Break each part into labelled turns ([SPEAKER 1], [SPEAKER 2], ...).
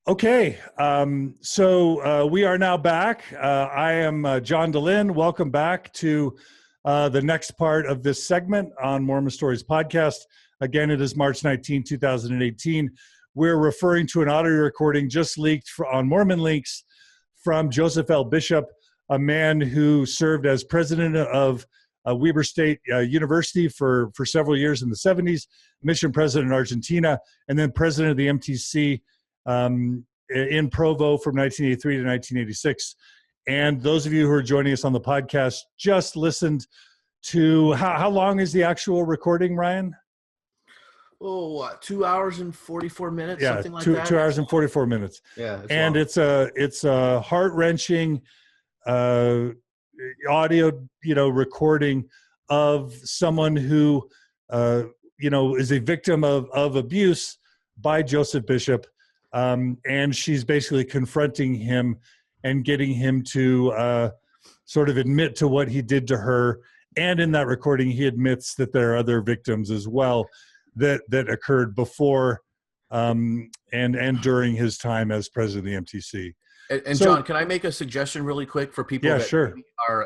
[SPEAKER 1] Okay, so we are now back. I am John DeLynn. Welcome back to the next part of this segment on Mormon Stories podcast. Again, it is March 19, 2018. We're referring to an audio recording just leaked on MormonLeaks from Joseph L. Bishop, a man who served as president of Weber State University for several years in the 70s, mission president in Argentina, and then president of the MTC in Provo from 1983 to 1986. And those of you who are joining us on the podcast just listened to, how long is the actual recording, Ryan?
[SPEAKER 2] 2 hours and 44 minutes, something like that.
[SPEAKER 1] 2 hours and 44 minutes.
[SPEAKER 2] Yeah,
[SPEAKER 1] and long. it's a heart-wrenching audio, recording of someone who, is a victim of abuse by Joseph Bishop. And she's basically confronting him and getting him to sort of admit to what he did to her. And in that recording, he admits that there are other victims as well that occurred before and during his time as president of the MTC.
[SPEAKER 2] And John, can I make a suggestion really quick for people that
[SPEAKER 1] sure.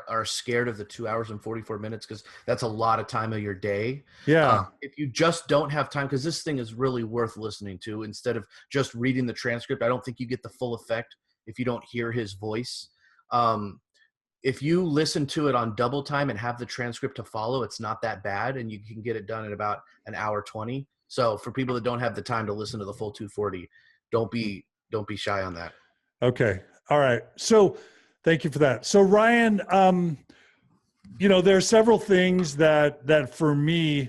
[SPEAKER 2] are scared of the 2 hours and 44 minutes? Because that's a lot of time of your day.
[SPEAKER 1] Yeah.
[SPEAKER 2] If you just don't have time, because this thing is really worth listening to instead of just reading the transcript. I don't think you get the full effect if you don't hear his voice. If you listen to it on double time and have the transcript to follow, it's not that bad, and you can get it done in about an hour 20. So for people that don't have the time to listen to the full 240, don't be shy on that.
[SPEAKER 1] Okay. All right. So thank you for that. So Ryan, there are several things that for me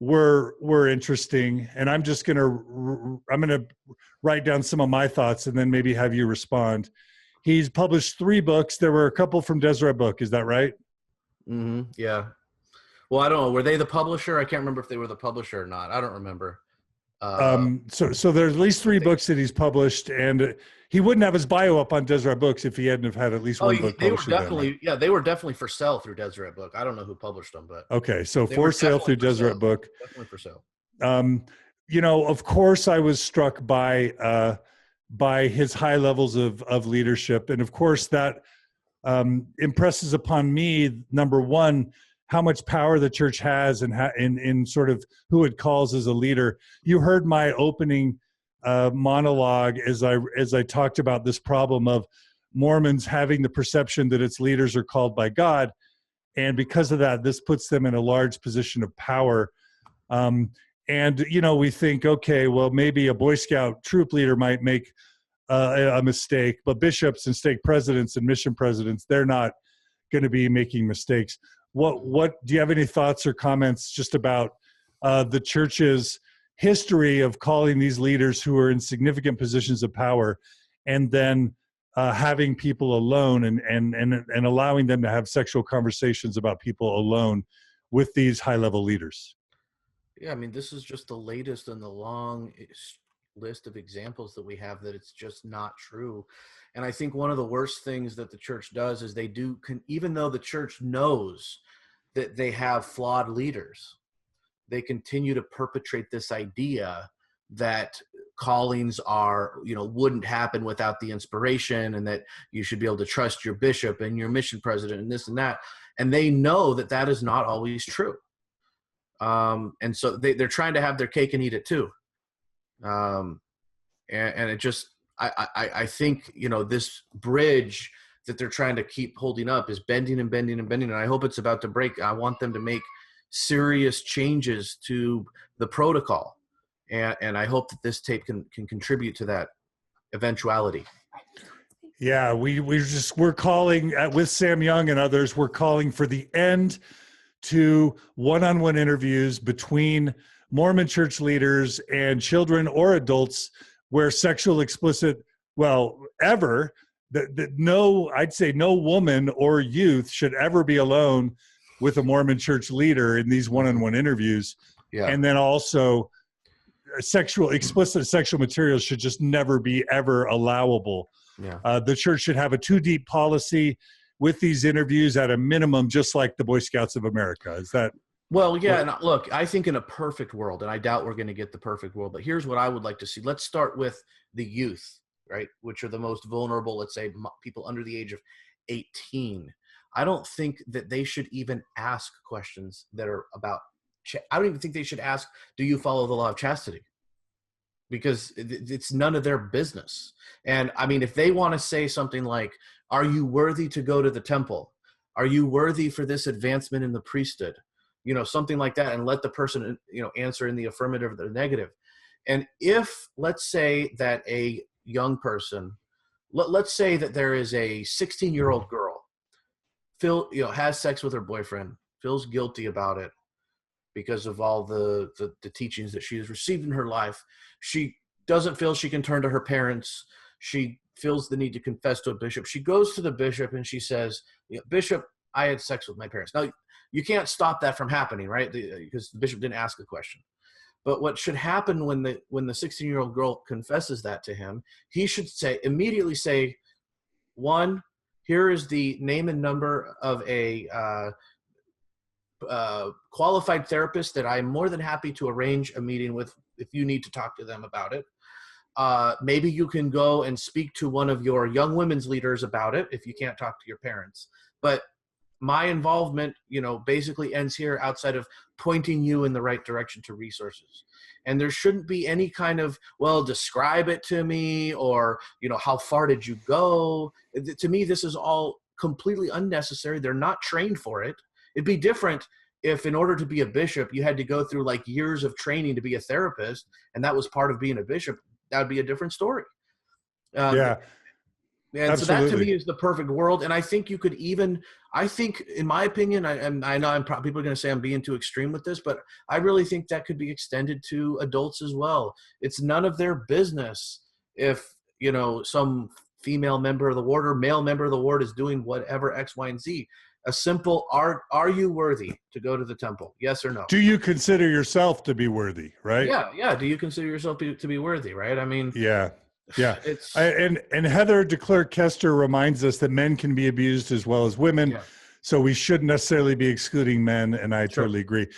[SPEAKER 1] were interesting, and I'm going to write down some of my thoughts and then maybe have you respond. He's published 3 books. There were a couple from Deseret Book. Is that right?
[SPEAKER 2] Mm-hmm. Yeah. Well, I don't know. Were they the publisher? I can't remember if they were the publisher or not. I don't remember.
[SPEAKER 1] So there's at least 3 books that he's published, and he wouldn't have his bio up on Deseret Books if he hadn't have had at least one book published.
[SPEAKER 2] They were definitely for sale through Deseret Book. I don't know who published them, but
[SPEAKER 1] okay, so for sale through Deseret Book.
[SPEAKER 2] Definitely for sale.
[SPEAKER 1] Of course, I was struck by his high levels of leadership, and of course that impresses upon me, number one, how much power the church has and in sort of who it calls as a leader. You heard my opening monologue as I talked about this problem of Mormons having the perception that its leaders are called by God, and because of that, this puts them in a large position of power. And we think, okay, well, maybe a Boy Scout troop leader might make a mistake, but bishops and stake presidents and mission presidents, they're not going to be making mistakes. What do you have any thoughts or comments just about the church's history of calling these leaders who are in significant positions of power and then having people alone and allowing them to have sexual conversations about people alone with these high-level leaders?
[SPEAKER 2] Yeah, I mean, this is just the latest in the long list of examples that we have that it's just not true. And I think one of the worst things that the church does is even though the church knows that they have flawed leaders, they continue to perpetrate this idea that callings wouldn't happen without the inspiration, and that you should be able to trust your bishop and your mission president and this and that. And they know that that is not always true. And so they're trying to have their cake and eat it too. And it just, I think, this bridge that they're trying to keep holding up is bending and bending and bending. And I hope it's about to break. I want them to make serious changes to the protocol. And I hope that this tape can contribute to that eventuality.
[SPEAKER 1] Yeah, we're calling with Sam Young and others, we're calling for the end to one-on-one interviews between Mormon church leaders and children or adults where sexual explicit, I'd say no woman or youth should ever be alone with a Mormon church leader in these one-on-one interviews. Yeah. And then also explicit sexual materials should just never be ever allowable. Yeah. The church should have a too-deep policy with these interviews at a minimum, just like the Boy Scouts of America. Is that?
[SPEAKER 2] Well, yeah. And look, I think in a perfect world, and I doubt we're going to get the perfect world, but here's what I would like to see. Let's start with the youth, right? Which are the most vulnerable, let's say people under the age of 18. I don't think that they should even ask questions that are about, I don't even think they should ask, do you follow the law of chastity? Because it's none of their business. And I mean, if they want to say something like, are you worthy to go to the temple? Are you worthy for this advancement in the priesthood? You know, something like that, and let the person, you know, answer in the affirmative or the negative. And if, let's say that a young person, let's say that there is a 16-year-old girl, has sex with her boyfriend, feels guilty about it because of all the teachings that she has received in her life. She doesn't feel she can turn to her parents. She feels the need to confess to a bishop. She goes to the bishop and she says, Bishop, I had sex with my parents. Now, you can't stop that from happening, right? Because the bishop didn't ask a question. But what should happen when the 16-year-old girl confesses that to him, he should immediately say, one, here is the name and number of a qualified therapist that I'm more than happy to arrange a meeting with if you need to talk to them about it. Maybe you can go and speak to one of your young women's leaders about it if you can't talk to your parents. But my involvement, basically ends here outside of pointing you in the right direction to resources. And there shouldn't be any kind of, well, describe it to me, or, how far did you go? To me, this is all completely unnecessary. They're not trained for it. It'd be different if in order to be a bishop, you had to go through like years of training to be a therapist, and that was part of being a bishop. That would be a different story.
[SPEAKER 1] Yeah.
[SPEAKER 2] And
[SPEAKER 1] absolutely.
[SPEAKER 2] so that to me is the perfect world. And I think you could even, in my opinion, I know people are going to say I'm being too extreme with this, but I really think that could be extended to adults as well. It's none of their business if, some female member of the ward or male member of the ward is doing whatever X, Y, and Z. A simple, are you worthy to go to the temple? Yes or no?
[SPEAKER 1] Do you consider yourself to be worthy, right?
[SPEAKER 2] Yeah. Do you consider yourself to be worthy, right? I mean,
[SPEAKER 1] yeah.
[SPEAKER 2] It's
[SPEAKER 1] and Heather DeClercq-Kester reminds us that men can be abused as well as women.
[SPEAKER 2] Yeah.
[SPEAKER 1] So we shouldn't necessarily be excluding men, and I
[SPEAKER 2] Sure.
[SPEAKER 1] totally agree.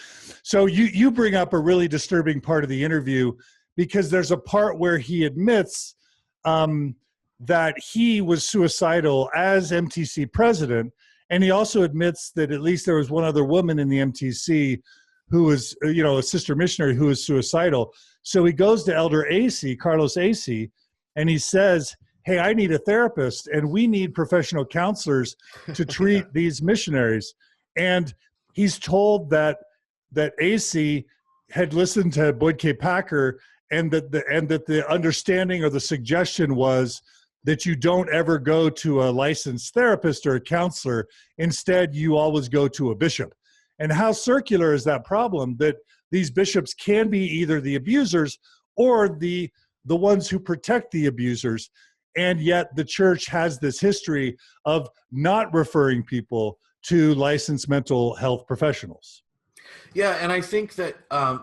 [SPEAKER 1] So you bring up a really disturbing part of the interview, because there's a part where he admits that he was suicidal as MTC president, and he also admits that at least there was one other woman in the MTC who was, a sister missionary who was suicidal. So he goes to Elder Acey, Carlos Acey, and he says, hey, I need a therapist, and we need professional counselors to treat these missionaries. And he's told that Acey had listened to Boyd K. Packer, and that the understanding or the suggestion was that you don't ever go to a licensed therapist or a counselor. Instead, you always go to a bishop. And how circular is that problem, that these bishops can be either the abusers or the ones who protect the abusers, and yet the church has this history of not referring people to licensed mental health professionals.
[SPEAKER 2] Yeah, and I think that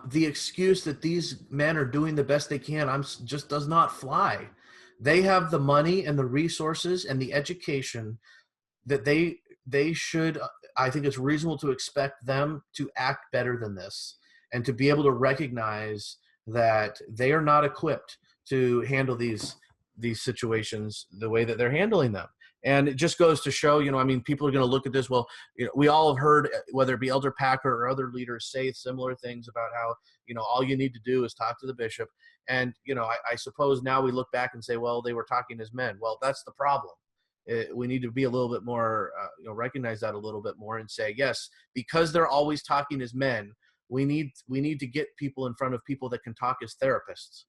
[SPEAKER 2] the excuse that these men are doing the best they can just does not fly. They have the money and the resources and the education that they should. I think it's reasonable to expect them to act better than this, and to be able to recognize that they are not equipped to handle these situations the way that they're handling them. And it just goes to show, people are going to look at this. Well, we all have heard, whether it be Elder Packer or other leaders, say similar things about how, all you need to do is talk to the bishop. And, I suppose now we look back and say, well, they were talking as men. Well, that's the problem. We need to be a little bit more, recognize that a little bit more and say, yes, because they're always talking as men, we need to get people in front of people that can talk as therapists.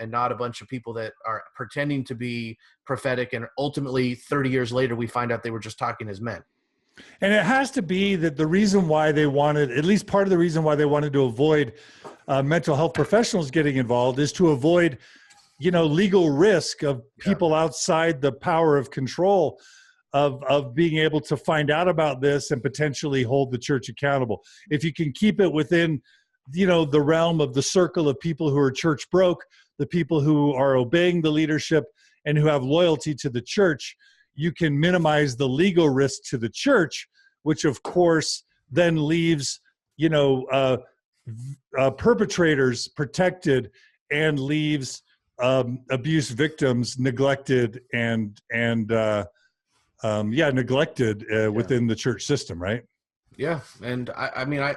[SPEAKER 2] And not a bunch of people that are pretending to be prophetic, and ultimately 30 years later we find out they were just talking as men.
[SPEAKER 1] And it has to be that the reason why they wanted, at least part of the reason why they wanted to avoid mental health professionals getting involved, is to avoid, legal risk of people outside the power of control of being able to find out about this and potentially hold the church accountable. If you can keep it within the realm of the circle of people who are church broke, the people who are obeying the leadership and who have loyalty to the church, you can minimize the legal risk to the church, which of course then leaves, perpetrators protected, and leaves abuse victims neglected neglected within the church system, right?
[SPEAKER 2] Yeah, and I mean,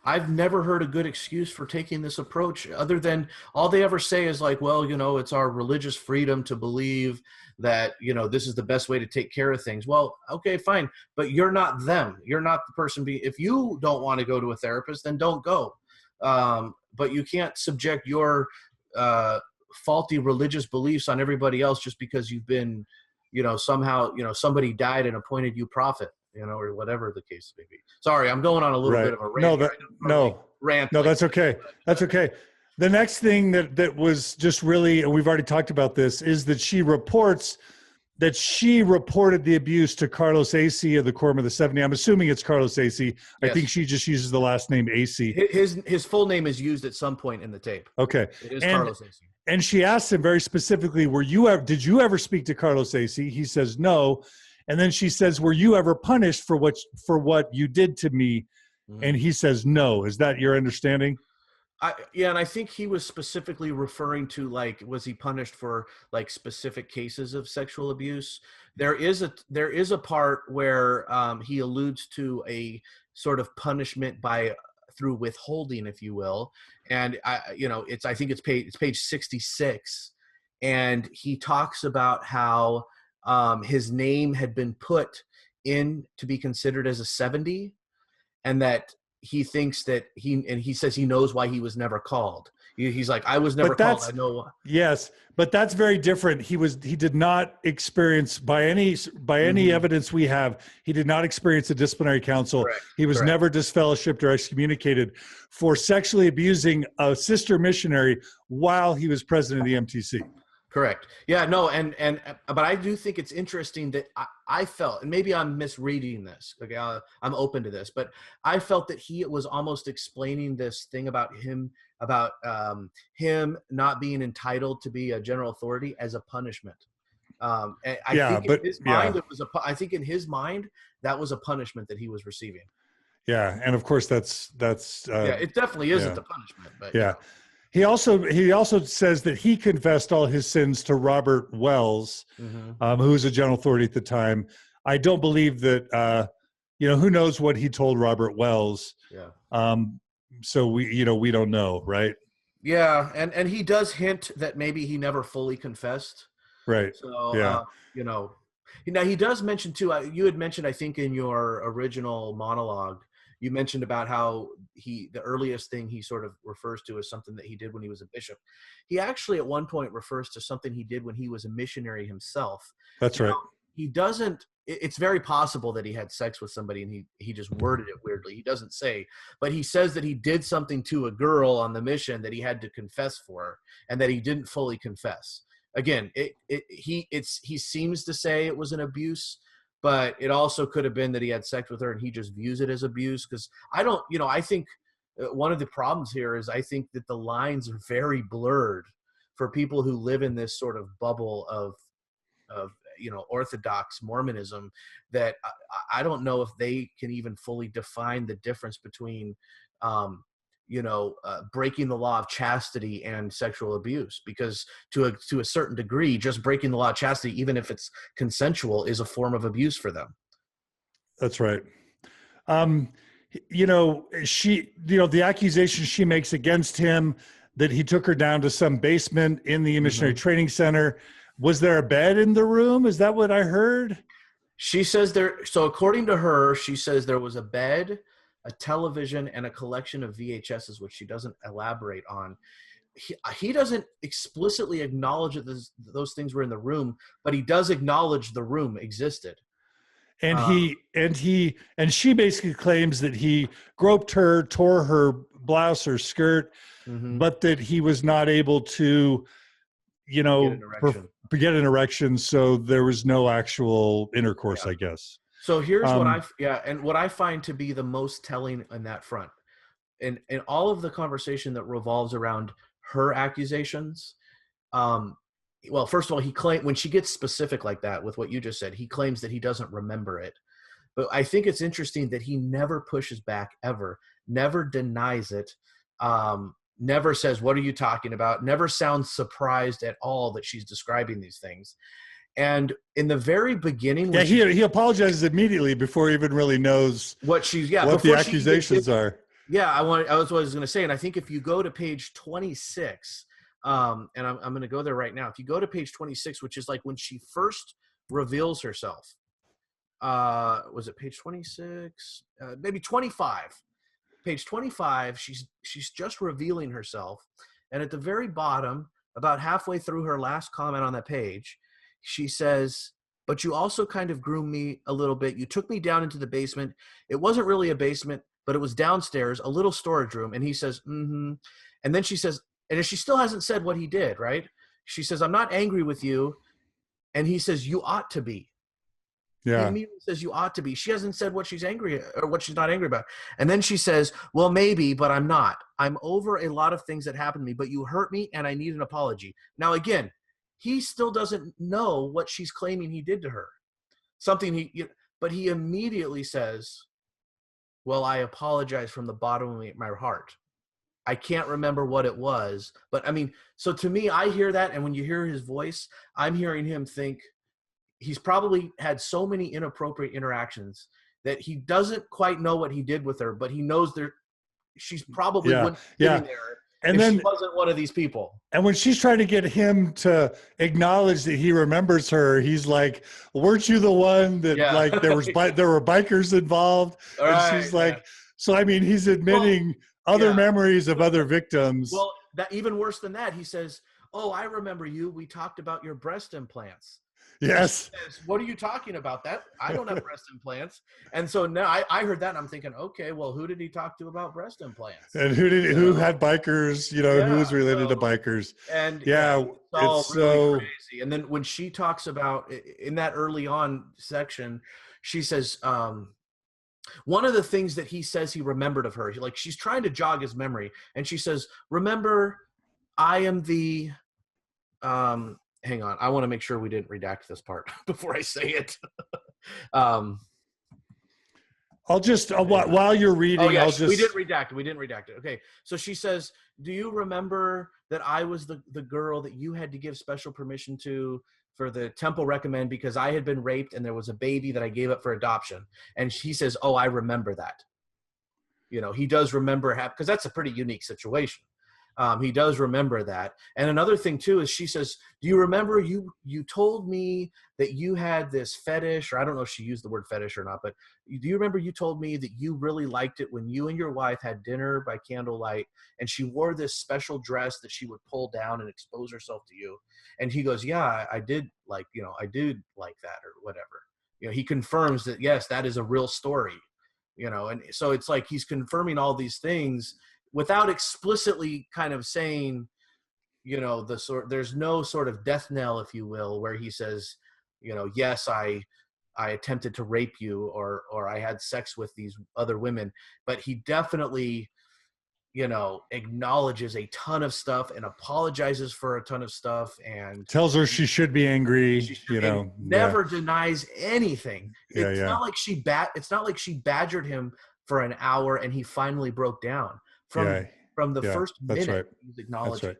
[SPEAKER 2] I've never heard a good excuse for taking this approach, other than all they ever say is like, well, it's our religious freedom to believe that, this is the best way to take care of things. Well, okay, fine, but you're not them. You're not the person. If you don't want to go to a therapist, then don't go. But you can't subject your faulty religious beliefs on everybody else just because you've been, somehow, somebody died and appointed you prophet. Or whatever the case may be. Sorry, I'm going on a little bit of a rant.
[SPEAKER 1] No, that's okay. That's okay. The next thing that was just really, and we've already talked about this, is that she reported the abuse to Carlos AC of the Quorum of the 70. I'm assuming it's Carlos AC. Yes. I think she just uses the last name AC.
[SPEAKER 2] His full name is used at some point in the tape.
[SPEAKER 1] Okay.
[SPEAKER 2] It is Carlos AC.
[SPEAKER 1] And she asked him very specifically, did you ever speak to Carlos AC? He says no. And then she says, were you ever punished for what you did to me? Mm-hmm. And he says, no. Is that your understanding?
[SPEAKER 2] And I think he was specifically referring to, like, was he punished for like specific cases of sexual abuse? There is a part where he alludes to a sort of punishment through withholding, if you will. And I think it's page 66. And he talks about how his name had been put in to be considered as a 70, and that he thinks that he says he knows why he was never called. He's like, I was never called. I know.
[SPEAKER 1] Yes, but that's very different. He did not experience by any evidence we have. He did not experience a disciplinary council.
[SPEAKER 2] Correct.
[SPEAKER 1] He was never disfellowshipped or excommunicated for sexually abusing a sister missionary while he was president of the MTC.
[SPEAKER 2] Correct. Yeah, no, but I do think it's interesting that I felt, and maybe I'm misreading this. Okay, I'm open to this, but I felt that he was almost explaining this thing about him not being entitled to be a general authority as a punishment. I think in his mind that was a punishment that he was receiving.
[SPEAKER 1] Yeah, and of course that's
[SPEAKER 2] it definitely isn't a punishment, but
[SPEAKER 1] yeah. He also says that he confessed all his sins to Robert Wells, who was a general authority at the time. I don't believe that, who knows what he told Robert Wells.
[SPEAKER 2] Yeah.
[SPEAKER 1] So we don't know, right?
[SPEAKER 2] Yeah. And he does hint that maybe he never fully confessed.
[SPEAKER 1] Right.
[SPEAKER 2] So,
[SPEAKER 1] yeah.
[SPEAKER 2] Now he does mention too, you had mentioned, I think in your original monologue, you mentioned about how the earliest thing he sort of refers to is something that he did when he was a bishop. He actually at one point refers to something he did when he was a missionary himself.
[SPEAKER 1] That's right.
[SPEAKER 2] He doesn't, it's very possible that he had sex with somebody and he just worded it weirdly. He doesn't say, but he says that he did something to a girl on the mission that he had to confess for and that he didn't fully confess. Again, he seems to say it was an abuse, but it also could have been that he had sex with her and he just views it as abuse. Because I think one of the problems here is I think that the lines are very blurred for people who live in this sort of bubble of Orthodox Mormonism, that I don't know if they can even fully define the difference between, breaking the law of chastity and sexual abuse, because to a certain degree, just breaking the law of chastity, even if it's consensual, is a form of abuse for them.
[SPEAKER 1] That's right. The accusation she makes against him that he took her down to some basement in the Missionary Training Center. Was there a bed in the room? Is that what I heard?
[SPEAKER 2] She says so according to her, she says there was a bed, a television, and a collection of VHSs, which she doesn't elaborate on. He doesn't explicitly acknowledge that those things were in the room, but he does acknowledge the room existed.
[SPEAKER 1] And she basically claims that he groped her, tore her blouse or skirt, but that he was not able to, get an erection. So there was no actual intercourse, I guess.
[SPEAKER 2] So here's what I find to be the most telling in that front. In all of the conversation that revolves around her accusations, well, first of all, when she gets specific like that with what you just said, he claims that he doesn't remember it. But I think it's interesting that he never pushes back ever, never denies it. never says, what are you talking about? Never sounds surprised at all that she's describing these things. And in the very beginning,
[SPEAKER 1] yeah, he apologizes immediately before he even really knows
[SPEAKER 2] what
[SPEAKER 1] the accusations are.
[SPEAKER 2] Yeah, I was going to say, and I think if you go to page 26, and I'm going to go there right now. If you go to page 26, which is like when she first reveals herself, was it page 26? Maybe 25. Page 25, she's just revealing herself, and at the very bottom, about halfway through her last comment on that page, she says, but you also kind of groomed me a little bit. You took me down into the basement. It wasn't really a basement, but it was downstairs, a little storage room. And he says, mm-hmm. And then she says, and she still hasn't said what he did, right? She says, I'm not angry with you. And he says, you ought to be.
[SPEAKER 1] Yeah.
[SPEAKER 2] He immediately says, you ought to be. She hasn't said what she's angry or what she's not angry about. And then she says, well, maybe, but I'm not. I'm over a lot of things that happened to me, but you hurt me and I need an apology. Now, again, he still doesn't know what she's claiming he did to her. But he immediately says, well, I apologize from the bottom of my heart. I can't remember what it was, but I mean, so to me, I hear that. And when you hear his voice, I'm hearing him think he's probably had so many inappropriate interactions that he doesn't quite know what he did with her, but he knows she's probably sitting there. And then she wasn't one of these people.
[SPEAKER 1] And when she's trying to get him to acknowledge that he remembers her, he's like, weren't you the one that like there were bikers involved? And she's like, so I mean, he's admitting other memories of other victims.
[SPEAKER 2] Well, that even worse than that, he says, oh, I remember you. We talked about your breast implants.
[SPEAKER 1] Yes.
[SPEAKER 2] Says, what are you talking about? That I don't have breast implants. And so now I heard that and I'm thinking, okay, well, who did he talk to about breast implants?
[SPEAKER 1] And who had bikers, who was related to bikers.
[SPEAKER 2] And
[SPEAKER 1] it's
[SPEAKER 2] really
[SPEAKER 1] so
[SPEAKER 2] crazy. And then when she talks about in that early on section, she says, one of the things that he says he remembered of her, like she's trying to jog his memory. And she says, remember, I am the, hang on. I want to make sure we didn't redact this part before I say it.
[SPEAKER 1] I'll just, while you're reading,
[SPEAKER 2] we didn't redact it. Okay. So she says, do you remember that I was the girl that you had to give special permission to for the temple recommend because I had been raped and there was a baby that I gave up for adoption? And she says, oh, I remember that. He does remember because that's a pretty unique situation. He does remember that. And another thing too is she says, do you remember you told me that you had this fetish, or I don't know if she used the word fetish or not, but do you remember you told me that you really liked it when you and your wife had dinner by candlelight and she wore this special dress that she would pull down and expose herself to you? And he goes, yeah, I did like that or whatever. He confirms that, yes, that is a real story, and so it's like he's confirming all these things without explicitly kind of saying, there's no sort of death knell, if you will, where he says, yes, I attempted to rape you or I had sex with these other women. But he definitely, acknowledges a ton of stuff and apologizes for a ton of stuff and
[SPEAKER 1] tells her she should be angry,
[SPEAKER 2] never denies anything. It's not like she badgered him for an hour and he finally broke down. From the first minute,
[SPEAKER 1] right.
[SPEAKER 2] He's acknowledging.
[SPEAKER 1] That's right.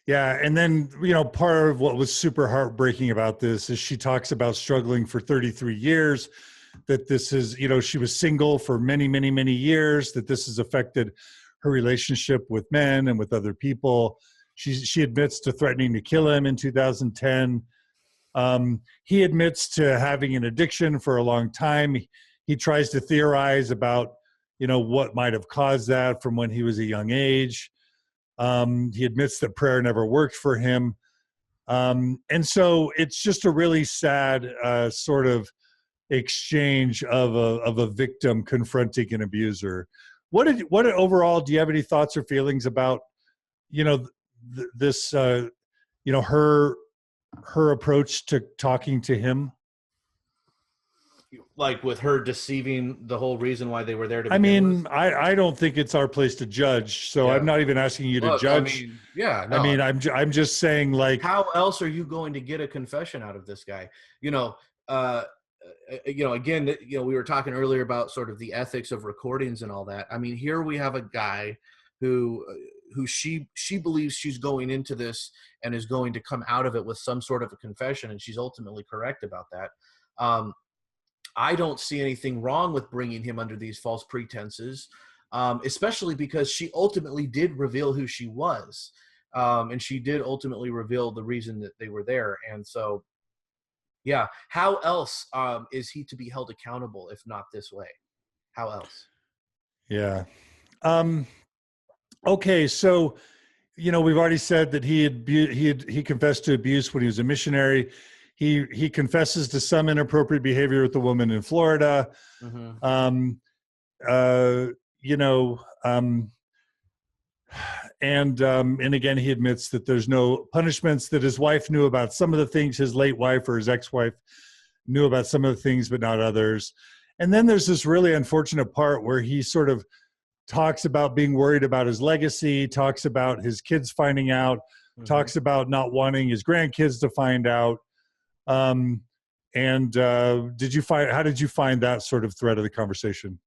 [SPEAKER 1] Yeah, and then part of what was super heartbreaking about this is she talks about struggling for 33 years. That this is, she was single for many, many, many years. That this has affected her relationship with men and with other people. She admits to threatening to kill him in 2010. He admits to having an addiction for a long time. He tries to theorize about what might have caused that from when he was a young age. He admits that prayer never worked for him. And so it's just a really sad sort of exchange of a victim confronting an abuser. What overall, do you have any thoughts or feelings about, this, her approach to talking to him?
[SPEAKER 2] Like with her deceiving the whole reason why they were there to
[SPEAKER 1] I mean, I don't think it's our place to judge, so I'm not even asking you to judge. I'm just saying, like,
[SPEAKER 2] how else are you going to get a confession out of this guy? Again, we were talking earlier about sort of the ethics of recordings and all that. I mean, here we have a guy who, who she believes she's going into this and is going to come out of it with some sort of a confession, and she's ultimately correct about that. I don't see anything wrong with bringing him under these false pretenses, especially because she ultimately did reveal who she was, and she did ultimately reveal the reason that they were there. And so, yeah, how else is he to be held accountable if not this way? How else?
[SPEAKER 1] Yeah. Okay, so we've already said that he confessed to abuse when he was a missionary. He confesses to some inappropriate behavior with the woman in Florida.
[SPEAKER 2] Mm-hmm.
[SPEAKER 1] And again, he admits that there's no punishments, that his wife knew about some of the things, his late wife or his ex-wife knew about some of the things, but not others. And then there's this really unfortunate part where he sort of talks about being worried about his legacy, talks about his kids finding out,
[SPEAKER 2] Mm-hmm.
[SPEAKER 1] talks about not wanting his grandkids to find out. How did you find that sort of thread of the conversation?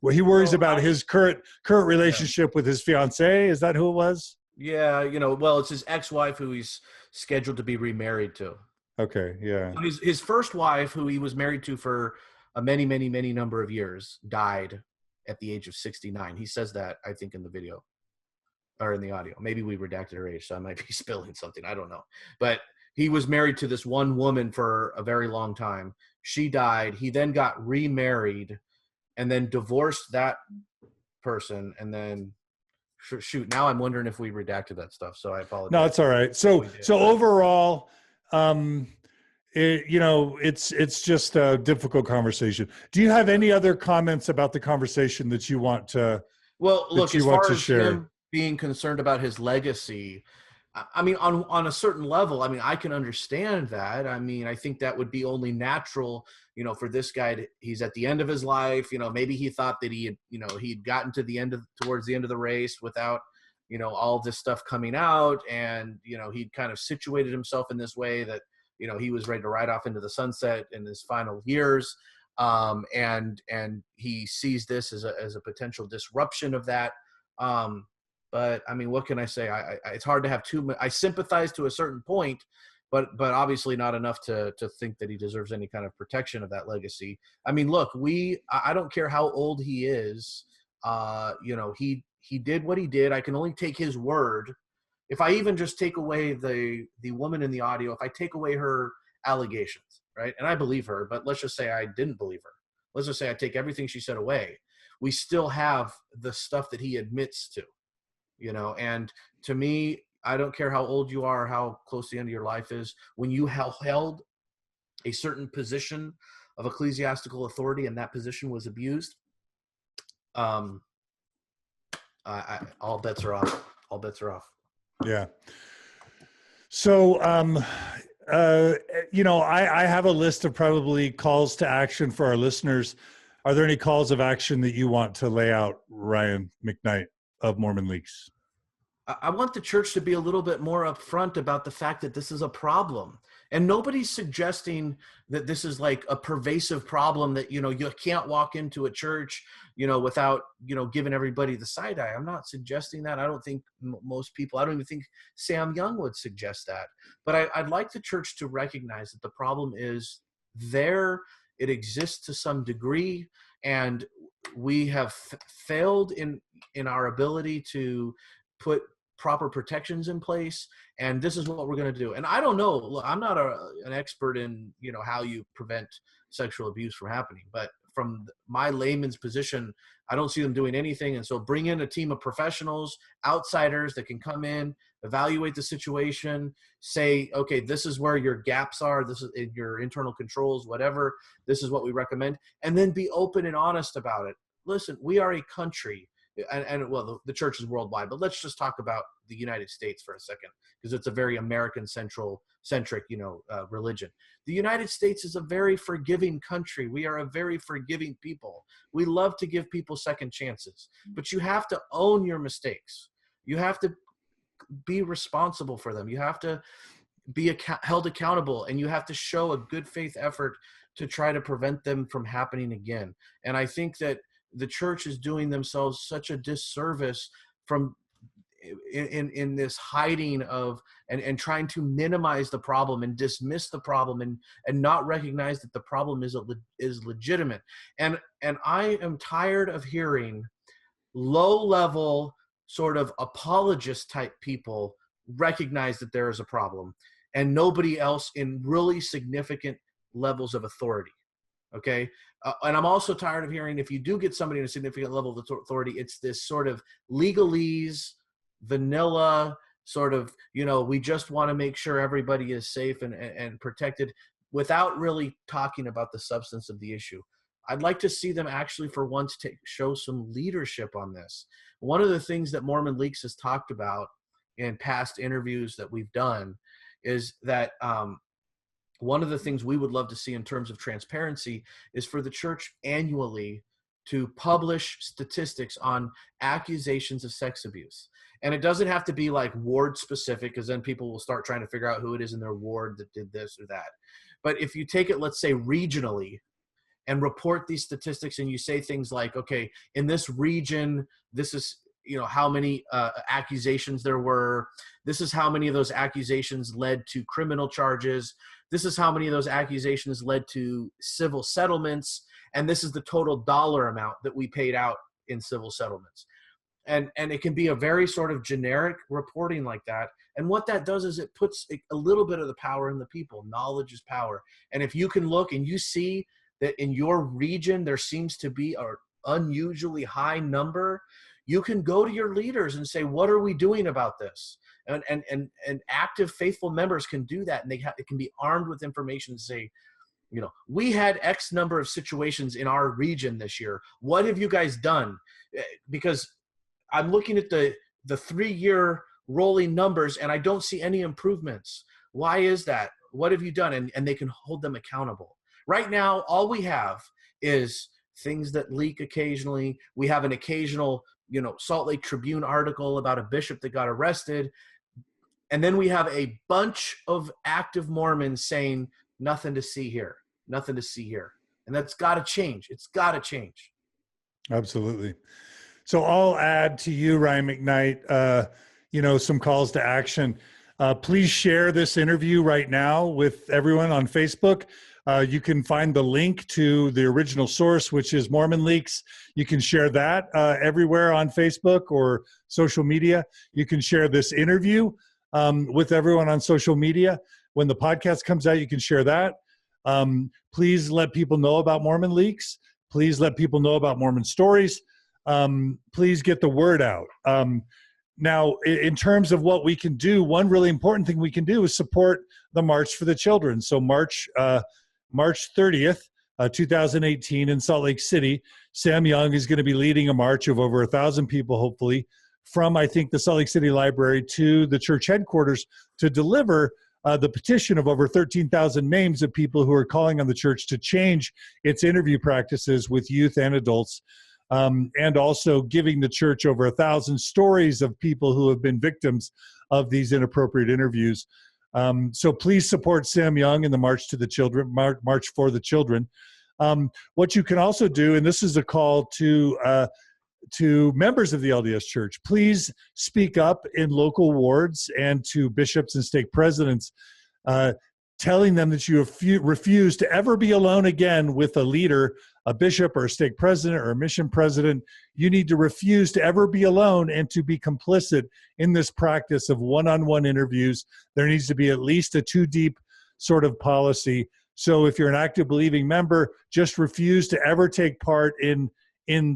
[SPEAKER 1] Well, he worries about his current relationship with his fiancée. Is that who it was?
[SPEAKER 2] Yeah, well, it's his ex-wife who he's scheduled to be remarried to.
[SPEAKER 1] Okay, yeah.
[SPEAKER 2] So his first wife, who he was married to for a many, many, many number of years, died at the age of 69. He says that, I think, in the video or in the audio. Maybe we redacted her age, so I might be spilling something. I don't know. But he was married to this one woman for a very long time. She died. He then got remarried and then divorced that person. And then, shoot, now I'm wondering if we redacted that stuff. So I apologize.
[SPEAKER 1] No, it's all right. So overall, it's just a difficult conversation. Do you have any other comments about the conversation that you want to?
[SPEAKER 2] Well, look, as far as
[SPEAKER 1] share?
[SPEAKER 2] Him being concerned about his legacy, I mean, on a certain level, I mean, I can understand that. I mean, I think that would be only natural, for this guy he's at the end of his life. Maybe he thought that he had, he'd gotten towards the end of the race without, all this stuff coming out. And, he'd kind of situated himself in this way that, he was ready to ride off into the sunset in his final years. And he sees this as a potential disruption of that. But I mean, what can I say? It's hard to have too much. I sympathize to a certain point, but obviously not enough to think that he deserves any kind of protection of that legacy. I mean, look, I don't care how old he is. He did what he did. I can only take his word. If I even just take away the woman in the audio, if I take away her allegations, right? And I believe her, but let's just say I didn't believe her. Let's just say I take everything she said away. We still have the stuff that he admits to. And to me, I don't care how old you are, how close the end of your life is, when you held a certain position of ecclesiastical authority and that position was abused, all bets are off. All bets are off.
[SPEAKER 1] Yeah. So, I have a list of probably calls to action for our listeners. Are there any calls of action that you want to lay out, Ryan McKnight of MormonLeaks?
[SPEAKER 2] I want the church to be a little bit more upfront about the fact that this is a problem. And nobody's suggesting that this is like a pervasive problem that, you can't walk into a church, without, giving everybody the side eye. I'm not suggesting that. I don't think most people, I don't even think Sam Young would suggest that. But I'd like the church to recognize that the problem is there. It exists to some degree. And we have failed in our ability to put proper protections in place, and this is what we're going to do. And I don't know, look, I'm not an expert in how you prevent sexual abuse from happening, but from my layman's position, I don't see them doing anything. And so bring in a team of professionals, outsiders that can come in, evaluate the situation, say, okay, this is where your gaps are, this is in your internal controls, whatever, this is what we recommend, and then be open and honest about it. Listen, we are a country, and well, the church is worldwide, but let's just talk about the United States for a second, because it's a very American-centric, religion. The United States is a very forgiving country. We are a very forgiving people. We love to give people second chances, but you have to own your mistakes. You have to be responsible for them. You have to be held accountable, and you have to show a good faith effort to try to prevent them from happening again. And I think that the church is doing themselves such a disservice from in this hiding of and trying to minimize the problem and dismiss the problem and not recognize that the problem is legitimate. And I am tired of hearing low level sort of apologist type people recognize that there is a problem and nobody else in really significant levels of authority. Okay. And I'm also tired of hearing, if you do get somebody in a significant level of authority, it's this sort of legalese, vanilla sort of, we just want to make sure everybody is safe and protected without really talking about the substance of the issue. I'd like to see them actually for once show some leadership on this. One of the things that MormonLeaks has talked about in past interviews that we've done is that one of the things we would love to see in terms of transparency is for the church annually to publish statistics on accusations of sex abuse. And it doesn't have to be like ward specific, because then people will start trying to figure out who it is in their ward that did this or that. But if you take it, let's say regionally, and report these statistics, and you say things like, okay, in this region, this is how many accusations there were. This is how many of those accusations led to criminal charges. This is how many of those accusations led to civil settlements. And this is the total dollar amount that we paid out in civil settlements. And it can be a very sort of generic reporting like that. And what that does is it puts a little bit of the power in the people. Knowledge is power. And if you can look and you see that in your region there seems to be an unusually high number, you can go to your leaders and say, what are we doing about this? And active, faithful members can do that, and they can be armed with information to say, we had X number of situations in our region this year. What have you guys done? Because I'm looking at the 3-year rolling numbers, and I don't see any improvements. Why is that? What have you done? And they can hold them accountable. Right now, all we have is things that leak occasionally. We have an occasional, Salt Lake Tribune article about a bishop that got arrested. And then we have a bunch of active Mormons saying, nothing to see here, nothing to see here. And that's got to change. It's got to change.
[SPEAKER 1] Absolutely. So I'll add to you, Ryan McKnight, some calls to action. Please share this interview right now with everyone on Facebook. You can find the link to the original source, which is MormonLeaks. You can share that everywhere on Facebook or social media. You can share this interview with everyone on social media. When the podcast comes out, you can share that. Please let people know about MormonLeaks. Please let people know about Mormon stories. Please get the word out. Now, in terms of what we can do, one really important thing we can do is support the March for the Children. So March 30th, 2018 in Salt Lake City, Sam Young is going to be leading a march of over 1,000 people, hopefully, from, I think, the Salt Lake City Library to the church headquarters to deliver the petition of over 13,000 names of people who are calling on the church to change its interview practices with youth and adults, and also giving the church over 1,000 stories of people who have been victims of these inappropriate interviews. So please support Sam Young in the March to the Children, March for the Children. What you can also do, and this is a call to members of the LDS Church, please speak up in local wards and to bishops and stake presidents, telling them that you refuse to ever be alone again with a leader, a bishop or a stake president or a mission president. You need to refuse to ever be alone and to be complicit in this practice of one-on-one interviews. There needs to be at least a 2-deep sort of policy. So if you're an active believing member, just refuse to ever take part in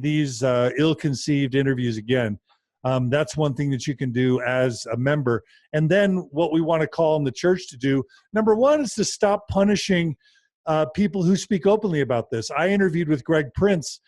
[SPEAKER 1] these ill-conceived interviews again. That's one thing that you can do as a member. And then what we want to call on the church to do, number one, is to stop punishing people who speak openly about this. I interviewed with Greg Prince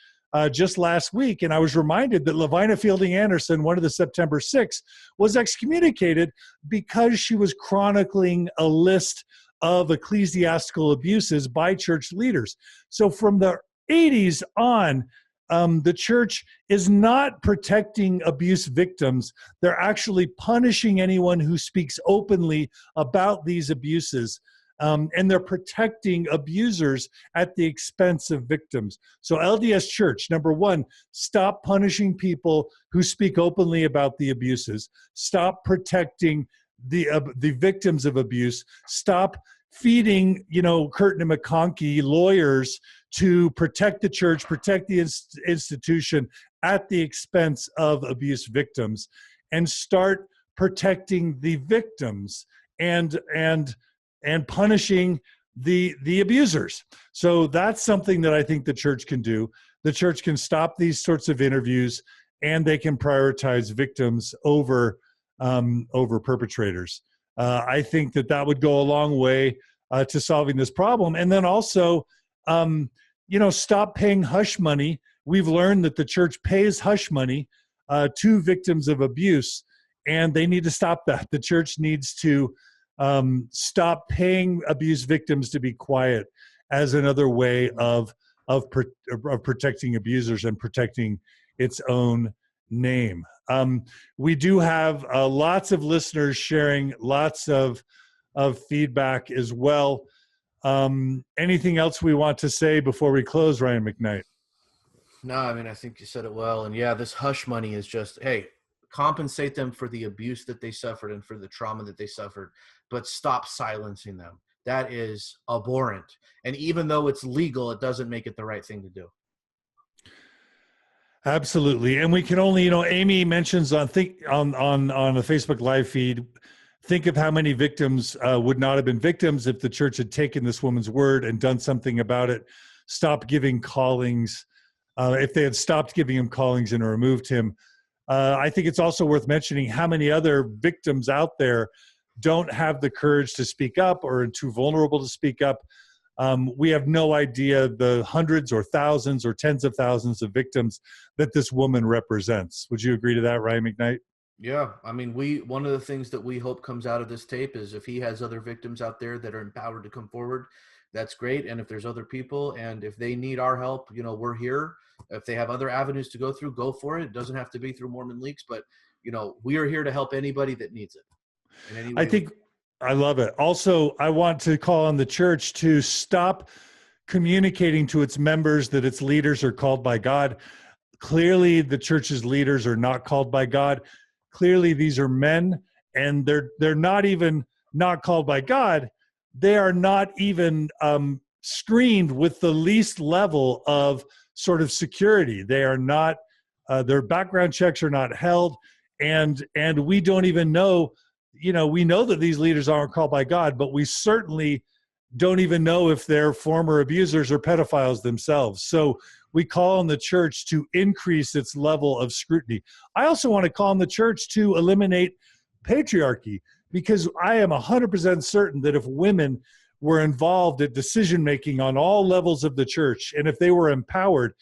[SPEAKER 1] just last week, and I was reminded that Lavina Fielding Anderson, one of the September 6, was excommunicated because she was chronicling a list of ecclesiastical abuses by church leaders. So from the 80s on, the church is not protecting abuse victims. They're actually punishing anyone who speaks openly about these abuses. and they're protecting abusers at the expense of victims. So LDS Church, number one, stop punishing people who speak openly about the abuses. Stop protecting the victims of abuse. Stop feeding, Curtin and McConkie lawyers to protect the church, protect the institution at the expense of abuse victims, and start protecting the victims and punishing the abusers. So that's something that I think the church can do. The church can stop these sorts of interviews, and they can prioritize victims over perpetrators. I think that would go a long way to solving this problem. And then also, stop paying hush money. We've learned that the church pays hush money to victims of abuse, and they need to stop that. The church needs to stop paying abuse victims to be quiet as another way of protecting abusers and protecting its own name. We do have lots of listeners sharing lots of feedback as well. Anything else we want to say before we close, Ryan McKnight?
[SPEAKER 2] No, I mean, I think you said it well. And yeah, this hush money is just, hey, compensate them for the abuse that they suffered and for the trauma that they suffered, but stop silencing them. That is abhorrent. And even though it's legal, it doesn't make it the right thing to do.
[SPEAKER 1] Absolutely. And we can only, Amy mentions on a Facebook live feed, think of how many victims would not have been victims if the church had taken this woman's word and done something about it. Stop giving callings. If they had stopped giving him callings and removed him. I think it's also worth mentioning how many other victims out there don't have the courage to speak up or are too vulnerable to speak up. We have no idea the hundreds or thousands or tens of thousands of victims that this woman represents. Would you agree to that, Ryan McKnight?
[SPEAKER 2] Yeah. I mean, one of the things that we hope comes out of this tape is if he has other victims out there that are empowered to come forward, that's great. And if there's other people and if they need our help, we're here. If they have other avenues to go through, go for it. It doesn't have to be through MormonLeaks, but we are here to help anybody that needs it. In any way
[SPEAKER 1] I think I love it. Also, I want to call on the church to stop communicating to its members that its leaders are called by God. Clearly, the church's leaders are not called by God. Clearly, these are men, and they're not even not called by God. They are not even screened with the least level of sort of security. They are not. Their background checks are not held, and we don't even know. We know that these leaders aren't called by God, but we certainly don't even know if they're former abusers or pedophiles themselves. So we call on the church to increase its level of scrutiny. I also want to call on the church to eliminate patriarchy, because I am 100% certain that if women were involved at decision-making on all levels of the church, and if they were empowered,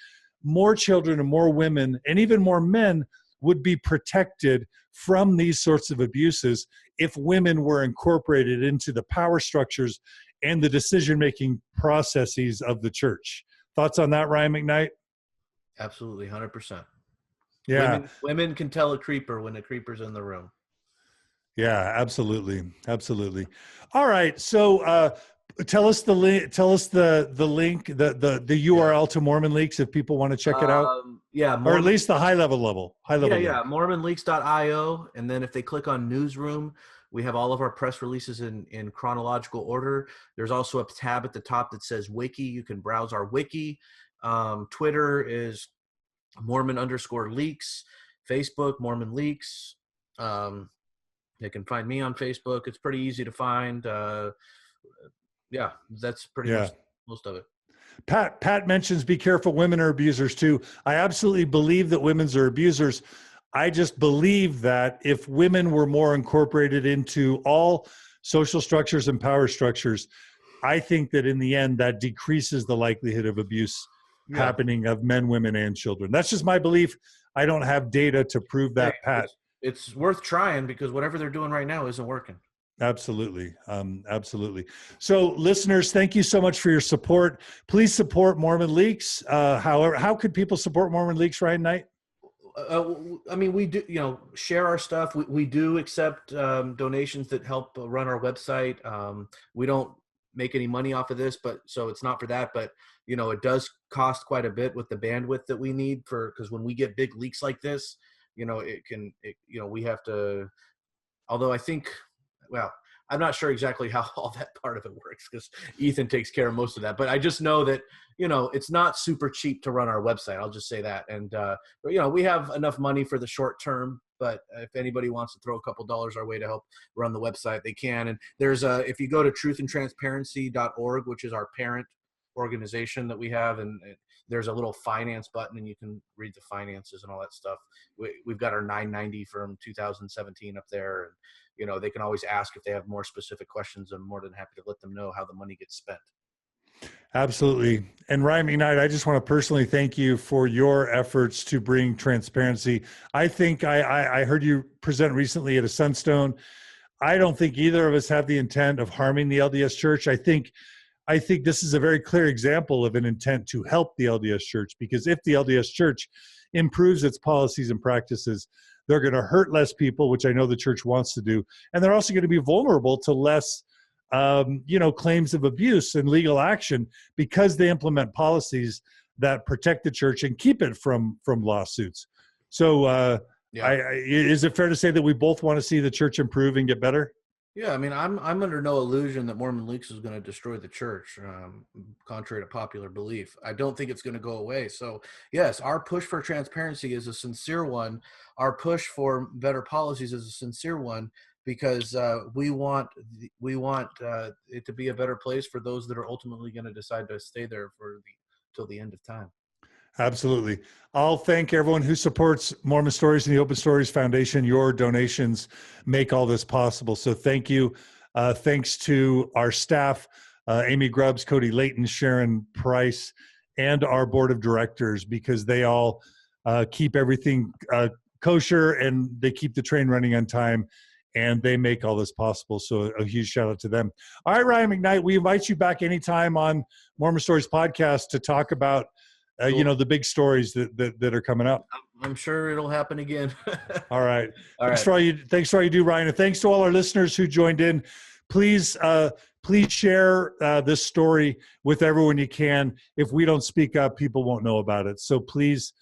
[SPEAKER 1] more children and more women and even more men would be protected from these sorts of abuses if women were incorporated into the power structures and the decision-making processes of the church. Thoughts on that, Ryan McKnight?
[SPEAKER 2] Absolutely, 100%.
[SPEAKER 1] Yeah.
[SPEAKER 2] Women can tell a creeper when a creeper's in the room.
[SPEAKER 1] Yeah, absolutely. Absolutely. All right. So tell us the link, the URL to MormonLeaks if people want to check it out. Or at least the high level.
[SPEAKER 2] MormonLeaks.io. And then if they click on newsroom, we have all of our press releases in chronological order. There's also a tab at the top that says wiki. You can browse our wiki. Twitter is Mormon_leaks. Facebook, MormonLeaks. They can find me on Facebook. It's pretty easy to find. That's pretty much most of it.
[SPEAKER 1] Pat mentions be careful, women are abusers too. I absolutely believe that women are abusers. I just believe that if women were more incorporated into all social structures and power structures, I think that in the end that decreases the likelihood of abuse happening of men, women, and children. That's just my belief. I don't have data to prove that, Pat.
[SPEAKER 2] It's worth trying because whatever they're doing right now isn't working.
[SPEAKER 1] Absolutely. Absolutely. So listeners, thank you so much for your support. Please support MormonLeaks. How could people support MormonLeaks, Ryan Knight?
[SPEAKER 2] I mean, we do, share our stuff. We do accept donations that help run our website. We don't make any money off of this, but so it's not for that. But, you know, it does cost quite a bit with the bandwidth that we need because when we get big leaks like this, you know, you know, we have to, although I think, well, I'm not sure exactly how all that part of it works because Ethan takes care of most of that. But I just know that, you know, it's not super cheap to run our website. I'll just say that. And, but, you know, we have enough money for the short term. But if anybody wants to throw a couple dollars our way to help run the website, they can. And there's if you go to truthandtransparency.org, which is our parent organization that we have, and there's a little finance button, and you can read the finances and all that stuff. We've got our 990 from 2017 up there, and you know, they can always ask if they have more specific questions. I'm more than happy to let them know how the money gets spent.
[SPEAKER 1] Absolutely. And Ryan McKnight, I just want to personally thank you for your efforts to bring transparency. I think I heard you present recently at a Sunstone. I don't think either of us have the intent of harming the LDS Church. I think this is a very clear example of an intent to help the LDS Church, because if the LDS Church improves its policies and practices, they're going to hurt less people, which I know the church wants to do. And they're also going to be vulnerable to less, you know, claims of abuse and legal action because they implement policies that protect the church and keep it from lawsuits. So is it fair to say that we both want to see the church improve and get better?
[SPEAKER 2] Yeah, I mean, I'm under no illusion that MormonLeaks is going to destroy the church, contrary to popular belief. I don't think it's going to go away. So, yes, our push for transparency is a sincere one. Our push for better policies is a sincere one because we want it to be a better place for those that are ultimately going to decide to stay there till the end of time.
[SPEAKER 1] Absolutely. I'll thank everyone who supports Mormon Stories and the Open Stories Foundation. Your donations make all this possible. So thank you. Thanks to our staff, Amy Grubbs, Cody Layton, Sharon Price, and our board of directors, because they all keep everything kosher and they keep the train running on time and they make all this possible. So a huge shout out to them. All right, Ryan McKnight, we invite you back anytime on Mormon Stories podcast to talk about
[SPEAKER 2] Cool.
[SPEAKER 1] You know, the big stories that are coming up.
[SPEAKER 2] I'm sure it'll happen again.
[SPEAKER 1] All right.
[SPEAKER 2] Thanks
[SPEAKER 1] for all you do, Ryan. And thanks to all our listeners who joined in. Please share this story with everyone you can. If we don't speak up, people won't know about it. So please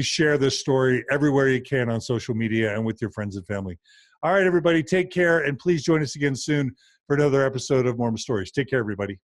[SPEAKER 1] share this story everywhere you can on social media and with your friends and family. All right, everybody, take care. And please join us again soon for another episode of Mormon Stories. Take care, everybody.